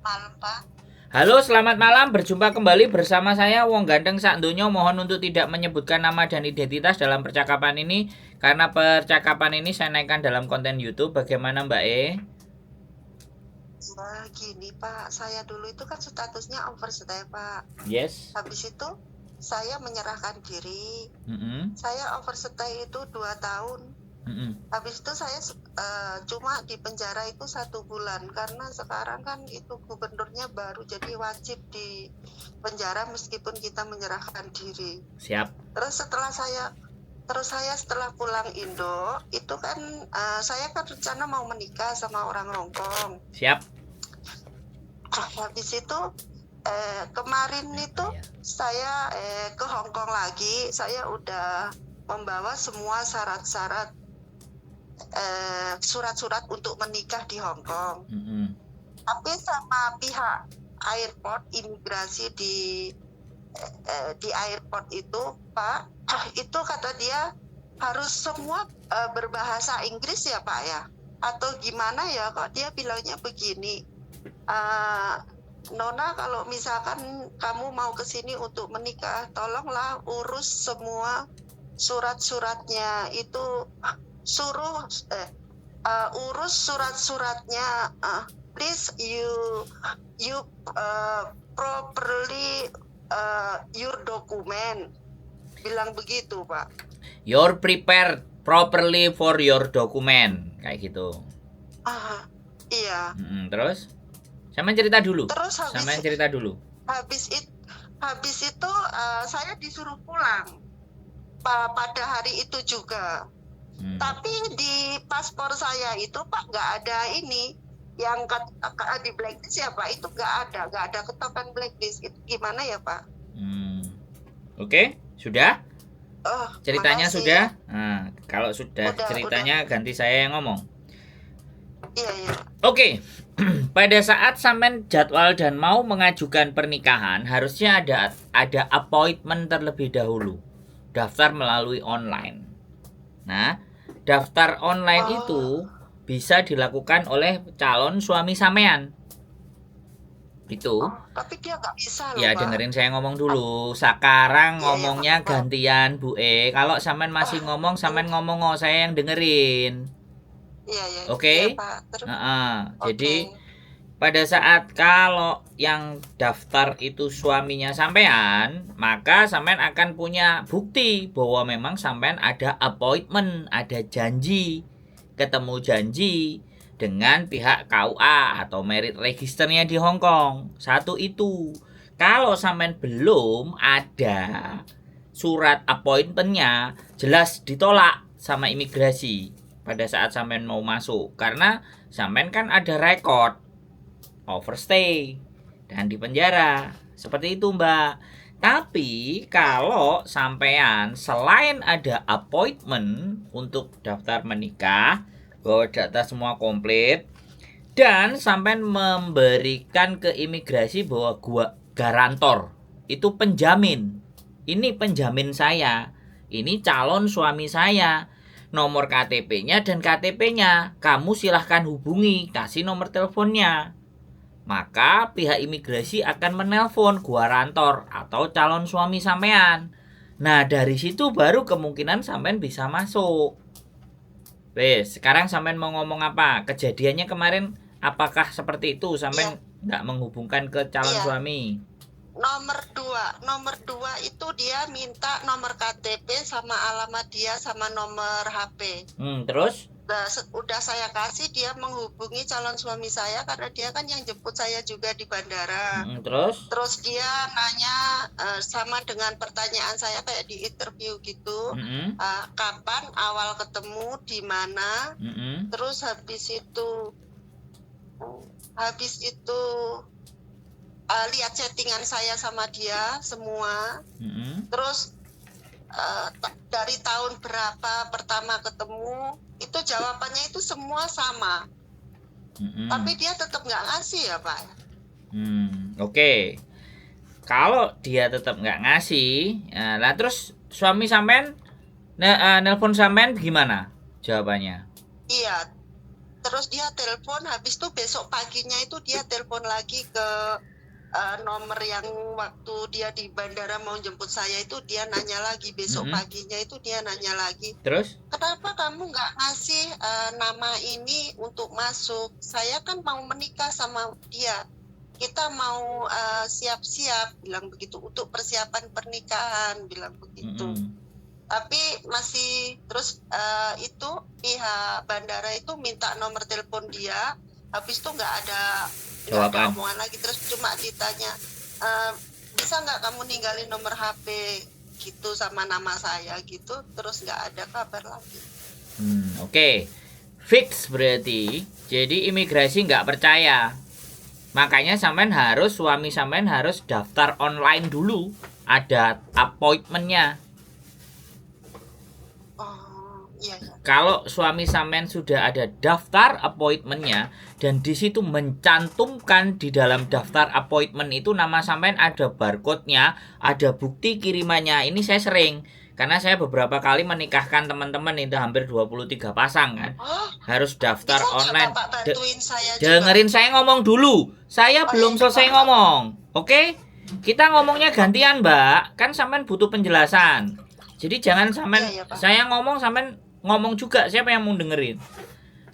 Malam, Pak. Halo, selamat malam. Berjumpa kembali bersama saya Wong Ganteng Sak Donya. Mohon untuk tidak menyebutkan nama dan identitas dalam percakapan ini karena percakapan ini saya naikkan dalam konten YouTube. Bagaimana Mbak E? Ya, gini, Pak. Saya dulu itu kan statusnya overstay, Pak. Yes. Habis itu saya menyerahkan diri. Saya overstay itu 2 tahun. Habis itu saya cuma di penjara itu 1 bulan karena sekarang kan itu gubernurnya baru, jadi wajib di penjara meskipun kita menyerahkan diri. Siap. Terus saya setelah pulang Indo itu kan saya kan rencana mau menikah sama orang Hongkong. Siap. Habis itu kemarin itu saya ke Hongkong lagi. Saya udah membawa semua syarat-syarat surat-surat untuk menikah di Hongkong. Tapi sama pihak airport imigrasi di airport itu, Pak, itu kata dia harus semua berbahasa Inggris ya, Pak ya? Atau gimana ya? Kok dia bilangnya begini, Nona, kalau misalkan kamu mau ke sini untuk menikah, tolonglah urus semua surat-suratnya itu, urus surat-suratnya, please you properly your document, bilang begitu, Pak. You're prepared properly for your document, kayak gitu. Iya. Terus? Sampean cerita dulu. Terus habis itu saya disuruh pulang pada hari itu juga. Tapi di paspor saya itu, Pak, nggak ada ini yang di blacklist ya, Pak. Itu nggak ada ketokan blacklist. Itu gimana ya, Pak? Oke, sudah? Ceritanya makasih. sudah? Nah, kalau sudah ceritanya ganti saya yang ngomong. Iya. Oke. Pada saat sampean jadwal dan mau mengajukan pernikahan, harusnya ada appointment terlebih dahulu. Daftar melalui online. Nah, daftar online itu bisa dilakukan oleh calon suami sampean. Itu. Tapi dia nggak bisa loh, ya, Pak. Dengerin saya ngomong dulu. Sekarang ngomongnya gantian, Bu E. Kalau sampean masih ngomong, sampean ngomong, saya yang dengerin. Iya. Oke? Jadi pada saat kalau yang daftar itu suaminya sampean, maka sampean akan punya bukti bahwa memang sampean ada appointment, ada janji, ketemu janji dengan pihak KUA atau merit registernya di Hongkong. Satu itu. Kalau sampean belum ada surat appointmentnya, jelas ditolak sama imigrasi pada saat sampean mau masuk, karena sampean kan ada rekod overstay dan di penjara. Seperti itu, Mbak. Tapi kalau sampean selain ada appointment untuk daftar menikah, bawa data semua komplit, dan sampean memberikan ke imigrasi bahwa gua garantor, itu penjamin. Ini penjamin saya. Ini calon suami saya. Nomor KTP-nya dan KTP-nya kamu silahkan hubungi, kasih nomor teleponnya. Maka pihak imigrasi akan menelpon garantor atau calon suami sampean. Nah, dari situ baru kemungkinan sampean bisa masuk. Wes, sekarang sampean mau ngomong apa? Kejadiannya kemarin apakah seperti itu? Sampean nggak menghubungkan ke calon suami? Nomor dua itu dia minta nomor KTP sama alamat dia sama nomor HP. Terus? Udah saya kasih, dia menghubungi calon suami saya karena dia kan yang jemput saya juga di bandara. Terus dia nanya sama dengan pertanyaan saya kayak di interview gitu. Kapan awal ketemu, di mana? Terus habis itu lihat settingan saya sama dia semua. Terus dari tahun berapa pertama ketemu, itu jawabannya itu semua sama. Tapi dia tetap nggak ngasih ya, Pak. Oke. Kalau dia tetap nggak ngasih, lah terus suami sampean nelpon sampean gimana jawabannya? Iya, terus dia telepon, habis itu besok paginya itu dia telepon lagi ke nomor yang waktu dia di bandara mau jemput saya itu, dia nanya lagi besok paginya itu dia nanya lagi. Terus? Kenapa kamu nggak ngasih nama ini untuk masuk? Saya kan mau menikah sama dia. Kita mau siap-siap, bilang begitu, untuk persiapan pernikahan, bilang begitu. Tapi masih terus itu pihak bandara itu minta nomor telepon dia, habis itu nggak ada omongan lagi, terus cuma ditanya bisa nggak kamu ninggalin nomor HP gitu sama nama saya gitu, terus nggak ada kabar lagi. Oke. Fix berarti. Jadi imigrasi nggak percaya. Makanya suami sampean harus daftar online dulu. Ada appointment-nya. Iya. Kalau suami sampean sudah ada daftar appointment-nya dan di situ mencantumkan di dalam daftar appointment itu nama sampean, ada barcode-nya, ada bukti kirimannya. Ini saya sering, karena saya beberapa kali menikahkan teman-teman itu hampir 23 pasang kan. Harus daftar online. Dengerin saya ngomong dulu. Saya belum selesai ngomong. Oke? Kita ngomongnya gantian, Mbak. Kan sampean butuh penjelasan. Jadi jangan sampean saya ngomong sampean ngomong juga, siapa yang mau dengerin.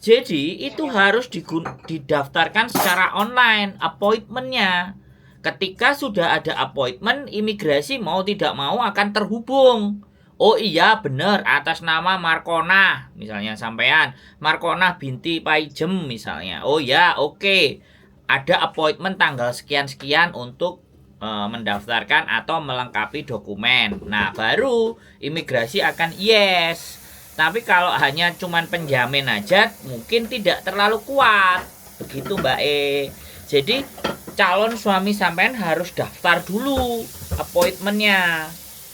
Jadi itu harus didaftarkan secara online appointment-nya. Ketika sudah ada appointment, imigrasi mau tidak mau akan terhubung. Oh iya benar, atas nama Markona misalnya sampean, Markona binti Paijem misalnya. Oh ya, oke. Ada appointment tanggal sekian-sekian untuk mendaftarkan atau melengkapi dokumen. Nah, baru imigrasi akan yes. Tapi kalau hanya cuman penjamin aja mungkin tidak terlalu kuat. Begitu Mbak E. Jadi calon suami sampean harus daftar dulu appointment-nya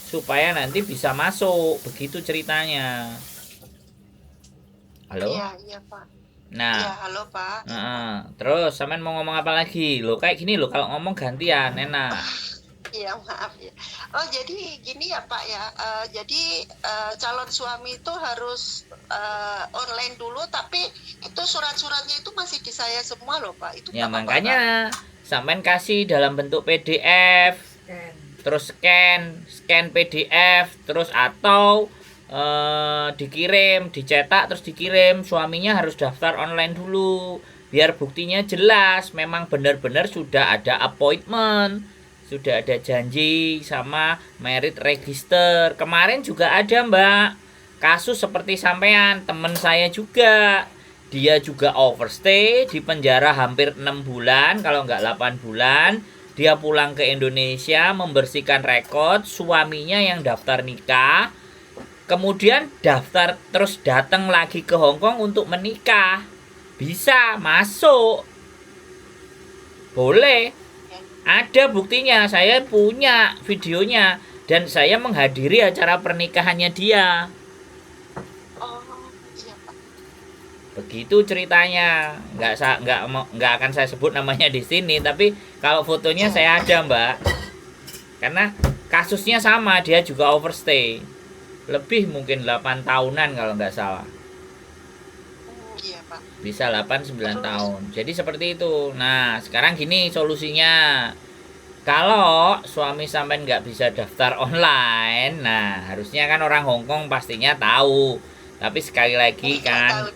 supaya nanti bisa masuk. Begitu ceritanya. Halo? Iya, Pak. Nah, iya, halo Pak. Terus sampean mau ngomong apa lagi? Lo kayak gini lo, kalau ngomong gantian enak. Iya, maaf ya. Oh, jadi gini ya Pak ya. Jadi calon suami itu harus online dulu, tapi itu surat-suratnya itu masih di saya semua loh Pak. Itu ya makanya sampean kasih dalam bentuk PDF, terus scan PDF, terus atau dikirim, dicetak terus dikirim. Suaminya harus daftar online dulu biar buktinya jelas memang benar-benar sudah ada appointment, sudah ada janji sama merit register. Kemarin juga ada Mbak kasus seperti sampean, teman saya juga, dia juga overstay di penjara hampir 6 bulan kalau nggak 8 bulan. Dia pulang ke Indonesia membersihkan rekod, suaminya yang daftar nikah, kemudian daftar terus datang lagi ke Hong Kong untuk menikah. Bisa masuk, boleh, ada buktinya, saya punya videonya dan saya menghadiri acara pernikahannya dia. Begitu ceritanya. Nggak akan saya sebut namanya di sini, tapi kalau fotonya saya ada Mbak, karena kasusnya sama, dia juga overstay lebih mungkin 8 tahunan kalau nggak salah. Iya Pak. Bisa 8-9 tahun. Jadi seperti itu. Nah sekarang gini solusinya. Kalau suami sampean nggak bisa daftar online, nah harusnya kan orang Hong Kong pastinya tahu. Tapi sekali lagi kan,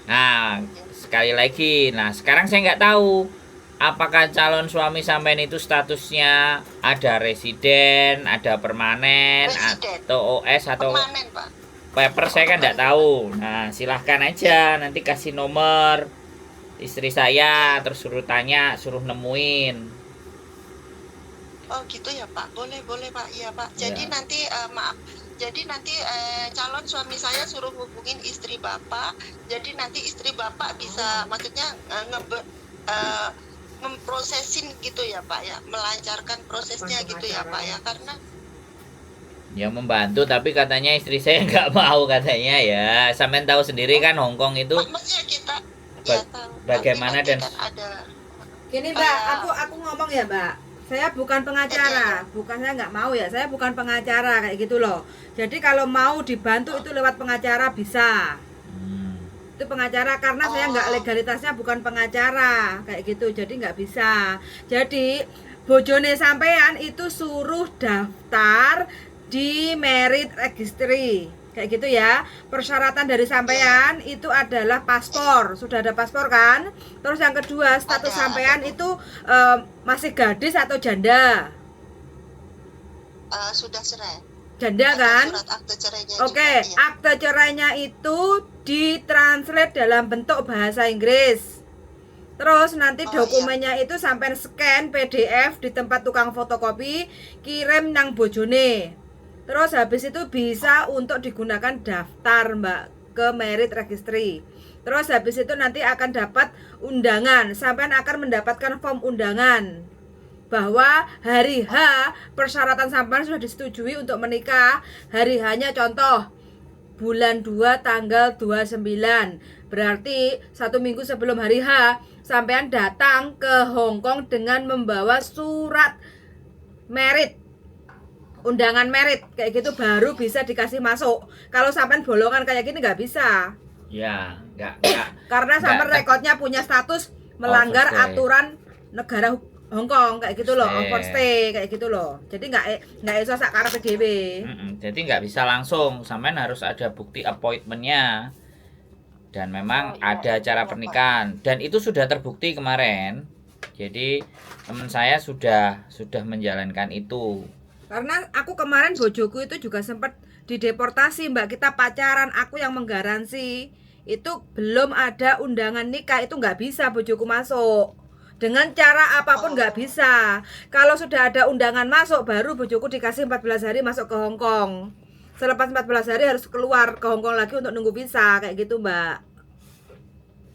nah sekali lagi, nah sekarang saya nggak tahu apakah calon suami sampean itu statusnya ada residen, ada permanen, atau OS atau permanen, Pak. Paper, saya kan nggak tahu. Nah silahkan aja nanti kasih nomor istri saya, terus suruh tanya, suruh nemuin. Oh gitu ya Pak, boleh Pak, iya Pak. Jadi nanti maaf, jadi nanti calon suami saya suruh hubungin istri Bapak. Jadi nanti istri Bapak bisa, maksudnya memprosesin gitu ya Pak ya, melancarkan prosesnya gitu ya Pak ya, karena ya membantu, tapi katanya istri saya nggak mau katanya ya. Sampean tahu sendiri kan Hong Kong itu maksudnya kita ya tahu, bagaimana dan kan ada. Gini Mbak, aku ngomong ya Mbak, saya bukan pengacara, bukan, saya nggak mau ya, saya bukan pengacara kayak gitu loh. Jadi kalau mau dibantu itu lewat pengacara bisa. itu pengacara karena saya nggak legalitasnya bukan pengacara kayak gitu, jadi nggak bisa. Jadi bojone sampean itu suruh daftar di merit registry kayak gitu ya. Persyaratan dari sampean itu adalah paspor, sudah ada paspor kan. Terus yang kedua, status sampean itu masih gadis atau janda? Sudah cerai. Janda kan? Surat akte cerainya. Oke, akte cerainya itu ditranslate dalam bentuk bahasa Inggris. Terus nanti dokumennya itu sampai scan PDF di tempat tukang fotokopi, kirim nang bojone. Terus habis itu bisa untuk digunakan daftar Mbak ke merit registry. Terus habis itu nanti akan dapat undangan, sampean akan mendapatkan form undangan bahwa hari H persyaratan sampean sudah disetujui untuk menikah. Hari H-nya contoh bulan 2 tanggal 29. Berarti 1 minggu sebelum hari H sampean datang ke Hong Kong dengan membawa surat merit, undangan merit kayak gitu, baru bisa dikasih masuk. Kalau sampean bolongan kayak gini nggak bisa. Ya, enggak. Karena sampean rekodnya punya status melanggar aturan negara Hong Kong kayak gitu loh, overstay kayak gitu loh. Jadi nggak iso sak karepe dhewe. Jadi nggak bisa langsung, sampean harus ada bukti appointmentnya. Dan memang ada acara pernikahan dan itu sudah terbukti kemarin. Jadi teman saya sudah menjalankan itu. Karena aku kemarin bojoku itu juga sempat dideportasi Mbak, kita pacaran, aku yang menggaransi. Itu belum ada undangan nikah itu nggak bisa bojoku masuk. Dengan cara apapun nggak bisa. Kalau sudah ada undangan masuk, baru bojoku dikasih 14 hari masuk ke Hong Kong. Selepas 14 hari harus keluar ke Hong Kong lagi untuk nunggu visa kayak gitu Mbak.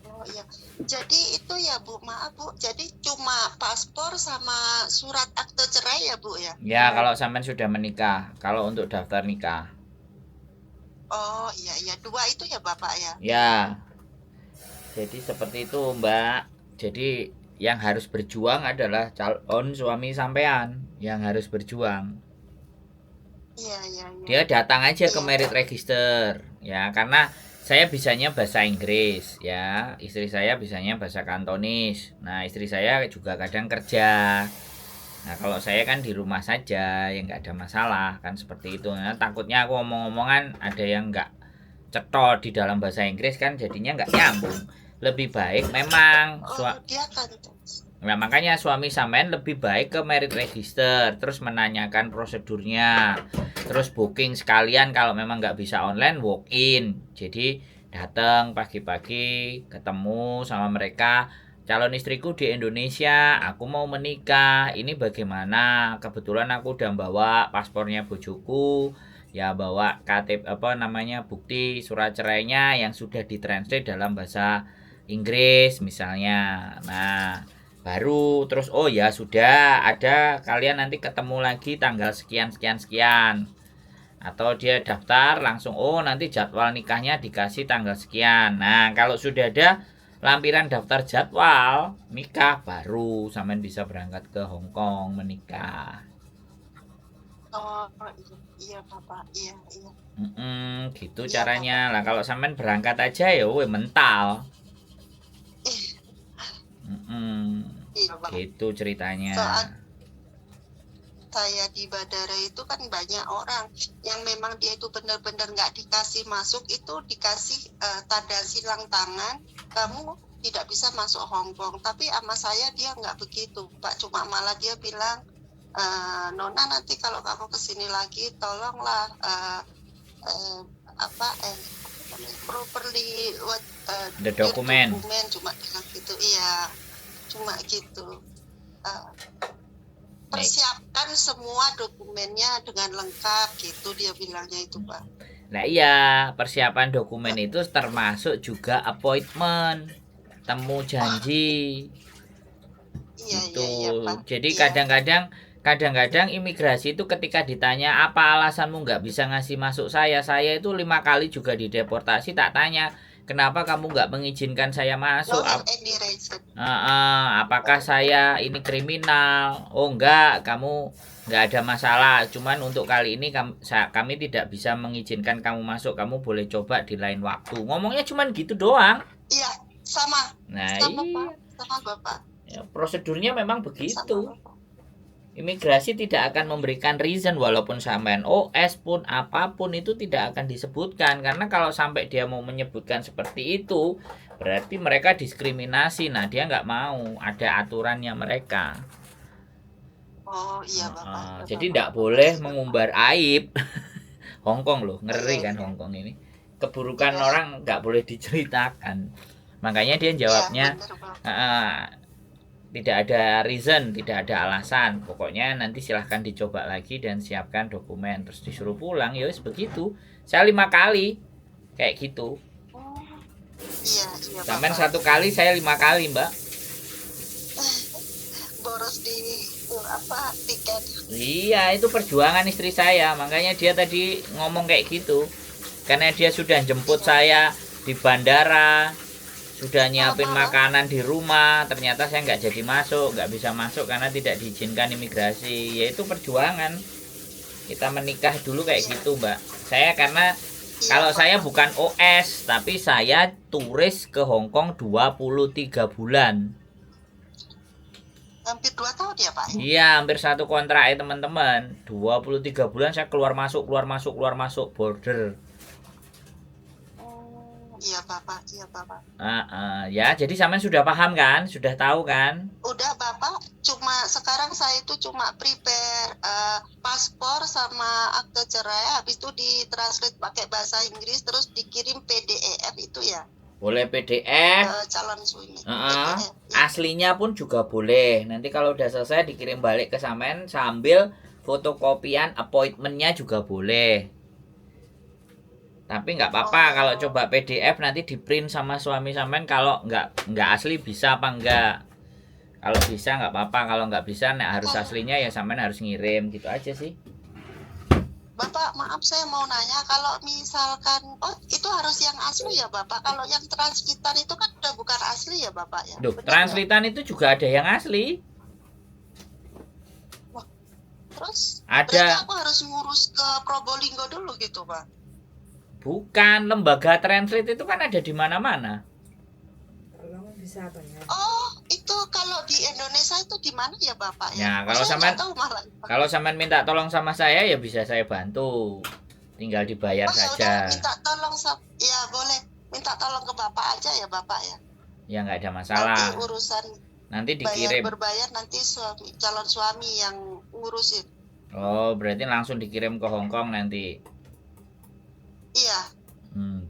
Oh iya. Jadi itu ya Bu, maaf Bu. Jadi cuma paspor sama surat akte cerai ya Bu ya? Ya kalau sampean sudah menikah. Kalau untuk daftar nikah. Oh iya, 2 itu ya Bapak ya? Ya. Jadi seperti itu Mbak. Jadi yang harus berjuang adalah calon suami sampean yang harus berjuang. Iya. Dia datang aja ke merit register ya, karena saya bisanya bahasa Inggris ya, istri saya bisanya bahasa Kantonis. Nah istri saya juga kadang kerja. Nah kalau saya kan di rumah saja ya nggak ada masalah kan seperti itu. Nah, takutnya aku ngomong-ngomongan ada yang nggak cetol di dalam bahasa Inggris kan jadinya nggak nyambung. Lebih baik memang dia kan. Nah makanya suami sampean lebih baik ke merit register, terus menanyakan prosedurnya, terus booking sekalian. Kalau memang nggak bisa online, walk in. Jadi datang pagi-pagi, ketemu sama mereka. Calon istriku di Indonesia, aku mau menikah, ini bagaimana? Kebetulan aku udah bawa paspornya bojoku, ya bawa KTP bukti surat cerainya yang sudah ditranslate dalam bahasa Inggris misalnya. Nah baru terus oh ya sudah ada, kalian nanti ketemu lagi tanggal sekian atau dia daftar langsung oh nanti jadwal nikahnya dikasih tanggal sekian. Nah kalau sudah ada lampiran daftar jadwal nikah baru sampean bisa berangkat ke Hong Kong menikah. Oh iya Bapak, iya. Gitu caranya lah. Kalau sampean berangkat aja ya mental. Iya, Gitu ceritanya. Saat saya di bandara itu kan banyak orang yang memang dia itu benar-benar nggak dikasih masuk, itu dikasih tanda silang tangan, kamu tidak bisa masuk Hong Kong. Tapi sama saya dia nggak begitu Pak, cuma malah dia bilang Nona nanti kalau kamu kesini lagi tolonglah properly the dokumen cuma bilang gitu. Iya, cuma gitu. Persiapkan semua dokumennya dengan lengkap gitu dia bilangnya itu Pak. Nah iya, persiapan dokumen itu termasuk juga appointment, temu janji. Iya Pak. Jadi kadang-kadang imigrasi itu ketika ditanya apa alasanmu nggak bisa ngasih masuk saya itu 5 kali juga dideportasi, tak tanya Kenapa kamu nggak mengizinkan saya masuk? No have any reason. Apakah saya ini kriminal? Oh enggak, kamu nggak ada masalah. Cuman untuk kali ini kami tidak bisa mengizinkan kamu masuk. Kamu boleh coba di lain waktu. Ngomongnya cuman gitu doang. Iya, sama. Nah, Sama iya. Pak, sama Bapak. Ya, prosedurnya memang begitu. Sama Bapak. Imigrasi tidak akan memberikan reason walaupun sampean OS pun apapun itu tidak akan disebutkan, karena kalau sampai dia mau menyebutkan seperti itu berarti mereka diskriminasi. Nah, dia nggak mau, ada aturannya mereka. Oh iya Bapak. Jadi tidak boleh mengumbar aib. Hongkong loh, ngeri kan Hongkong ini. Keburukan orang nggak boleh diceritakan. Makanya dia jawabnya tidak ada reason, tidak ada alasan. Pokoknya nanti silahkan dicoba lagi dan siapkan dokumen. Terus disuruh pulang, ya wis begitu. Saya 5 kali kayak gitu. Iya Sampai Bapak. 1 kali, saya 5 kali, Mbak. Boros di tiket. Iya, itu perjuangan istri saya. Makanya dia tadi ngomong kayak gitu. Karena dia sudah jemput saya di bandara, sudah nyiapin makanan di rumah, ternyata saya nggak jadi masuk, nggak bisa masuk karena tidak diizinkan imigrasi. Yaitu perjuangan. Kita menikah dulu kayak gitu, Mbak. Saya karena kalau saya bukan OS, tapi saya turis ke Hongkong 23 bulan. Hampir 2 tahun ya Pak? Iya, hampir 1 kontrak ya teman-teman. 23 bulan saya keluar masuk border. Iya Bapak, iya Bapak. Ya, jadi sampean sudah paham kan? Sudah tahu kan? Udah Bapak, sekarang saya itu cuma prepare paspor sama akte cerai, habis itu ditranslate pakai bahasa Inggris, terus dikirim PDF itu ya. Boleh PDF. Calon suami. Aslinya pun juga boleh. Nanti kalau udah selesai dikirim balik ke sampean sambil fotokopian appointment-nya juga boleh. Tapi nggak apa-apa kalau coba PDF nanti di print sama suami sampean. Kalau nggak asli bisa apa enggak? Kalau bisa nggak apa-apa, kalau nggak bisa harus aslinya ya sampean harus ngirim gitu aja sih. Bapak, maaf saya mau nanya, kalau misalkan itu harus yang asli ya Bapak. Kalau yang translitan itu kan udah bukan asli ya Bapak ya. Duh, translitan itu juga ada yang asli. Wah, terus ada. Berarti aku harus ngurus ke Probolinggo dulu gitu Pak? Bukan, lembaga translate itu kan ada di mana-mana. Oh, itu kalau di Indonesia itu di mana ya Bapak ya? Ya, kalau sampean minta tolong sama saya ya bisa saya bantu. Tinggal dibayar saja. Minta tolong ya boleh. Minta tolong ke Bapak aja ya Bapak ya. Ya nggak ada masalah. Nanti urusan nanti dikirim. Berbayar nanti calon suami yang ngurusin. Oh, berarti langsung dikirim ke Hongkong nanti. Iya.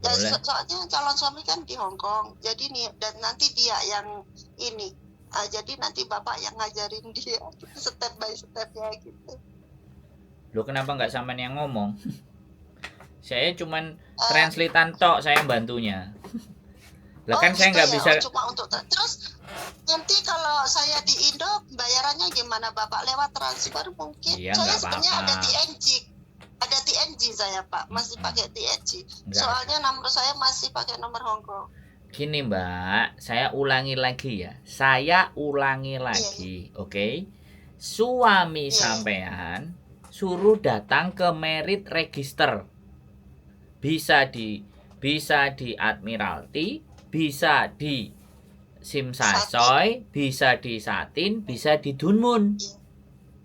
Ya, boleh. soalnya calon suami kan di Hongkong. Jadi nih, dan nanti dia yang ini. Jadi nanti Bapak yang ngajarin dia step by step-nya gitu. Loh, kenapa nggak sampean yang ngomong? Saya cuman translatean tok, saya bantunya. Lah kan saya nggak bisa. Cuma untuk terus nanti kalau saya di Indo bayarannya gimana Bapak? Lewat transfer mungkin? Iya, saya sebenarnya ada TNG saya Pak, masih pakai TNG. Soalnya nomor saya masih pakai nomor Hongkong. Gini Mbak, saya ulangi lagi ya. Oke? Suami sampean suruh datang ke merit register. Bisa di Admiralty, bisa di Simsasoy, bisa di Satin, bisa di Dunmun.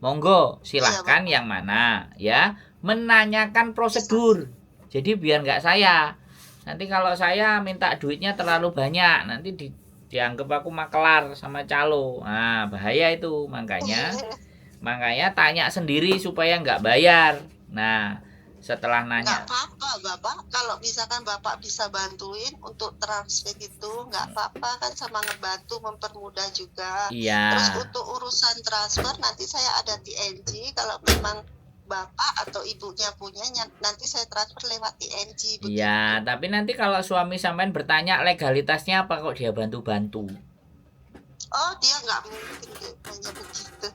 Monggo, silahkan yang mana ya. Menanyakan prosedur. Jadi biar nggak saya. Nanti kalau saya minta duitnya terlalu banyak, nanti dianggap aku makelar sama calo. Nah, bahaya itu. Makanya tanya sendiri supaya nggak bayar. Nah, setelah nanya. Nggak apa-apa Bapak, kalau misalkan Bapak bisa bantuin untuk transfer itu nggak apa-apa kan, sama ngebantu mempermudah juga. Iya. Terus untuk urusan transfer nanti saya ada TNG, kalau memang Bapak atau ibunya punya nanti saya transfer lewat TNG. Iya, tapi nanti kalau suami sampean bertanya legalitasnya apa kok dia bantu-bantu? Oh, dia nggak mungkin hanya begitu.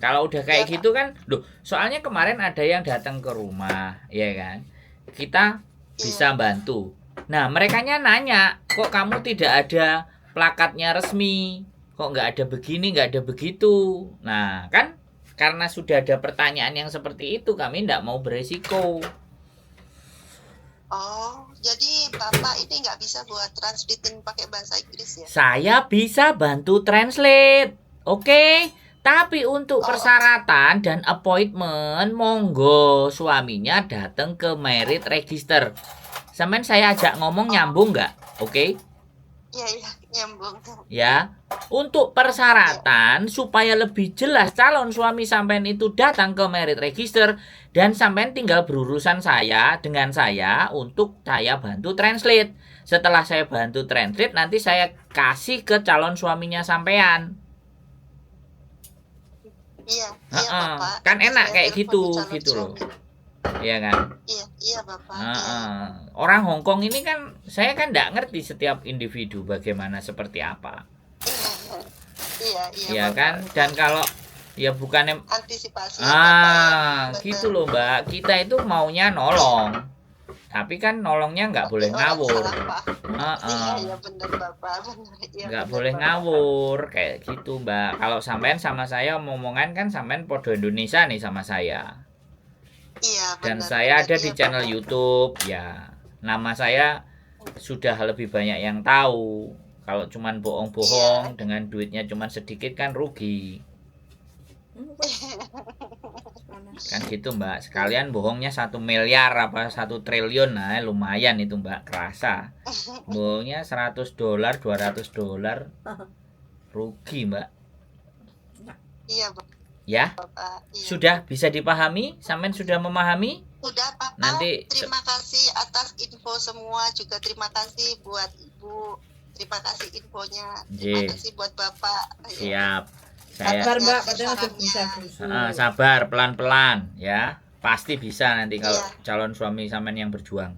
Kalau udah kayak gitu kan, loh, soalnya kemarin ada yang datang ke rumah, ya kan? Kita bisa bantu. Nah, merekanya nanya, kok kamu tidak ada plakatnya resmi? Kok nggak ada begini, nggak ada begitu? Nah, kan karena sudah ada pertanyaan yang seperti itu, kami nggak mau beresiko. Oh, jadi Bapak ini nggak bisa buat translating pakai bahasa Inggris ya? Saya bisa bantu translate, oke? Tapi untuk persyaratan dan appointment, monggo suaminya datang ke merit register. Sampean saya ajak ngomong nyambung nggak? Oke? Iya, iya, nyambung. Ya, untuk persyaratan supaya lebih jelas calon suami sampean itu datang ke merit register dan sampean tinggal berurusan saya dengan saya untuk saya bantu translate. Setelah saya bantu translate, nanti saya kasih ke calon suaminya sampean. Iya, iya Bapak. Kan Nanti enak saya kayak telepon gitu, calon gitu loh. suami. Iya kan? Iya, iya Bapak. Iya. Orang Hongkong ini kan, saya kan nggak ngerti setiap individu bagaimana seperti apa. Iya, iya Ya Bapak. kan? Dan kalau ya bukannya Antisipasi ya, Bapak, ya. gitu loh Mbak, kita itu maunya nolong, tapi kan nolongnya nggak boleh Orang ngawur. salah paham. Iya, iya benar Bapak. Benar. Iya, Nggak benar, boleh Bapak. ngawur kayak gitu Mbak. Kalau sampean sama saya omongan kan sampean podo Indonesia nih sama saya. Iya, Dan benar, saya benar. ada Iya, di channel Bapak. YouTube ya. Nama saya sudah lebih banyak yang tahu. Kalau cuman bohong-bohong dengan duitnya cuman sedikit kan rugi. Kan gitu Mbak. Sekalian bohongnya 1 miliar apa 1 triliun, nah lumayan itu Mbak, kerasa. Bohongnya $100, $200 rugi Mbak. Iya, Bapak. Ya, Iya. sudah bisa dipahami? Sampean sudah memahami? Udah Bapak. Nanti Terima kasih atas info semua, juga terima kasih buat Ibu. Terima kasih infonya. Terima Ye. kasih buat Bapak. Siap. Saya Sabar Mbak, Kasih katanya udah sarannya. bisa guys. sabar pelan-pelan ya. Pasti bisa nanti kalau Iya. calon suami sampean yang berjuang.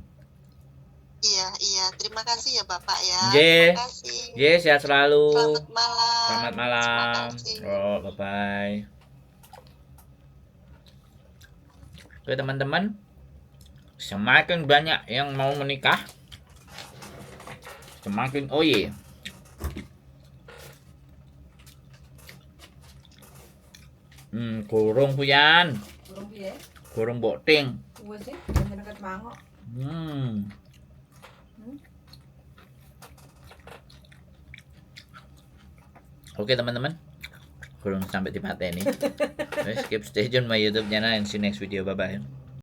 Iya, iya. Terima kasih ya Bapak ya. Ye. Terima kasih. Ye, sehat selalu. Selamat malam. Selamat Terima malam. kasih. Oh, bye-bye. Oke teman-teman, semakin banyak yang mau menikah, semakin oye. Gorong puyan, Burung piye? gorong boting. Wes sih, jangan deket mangok. Oke teman-teman, belum sampai di ini. Skip stay tune my YouTube channel and see you next video. Bye bye.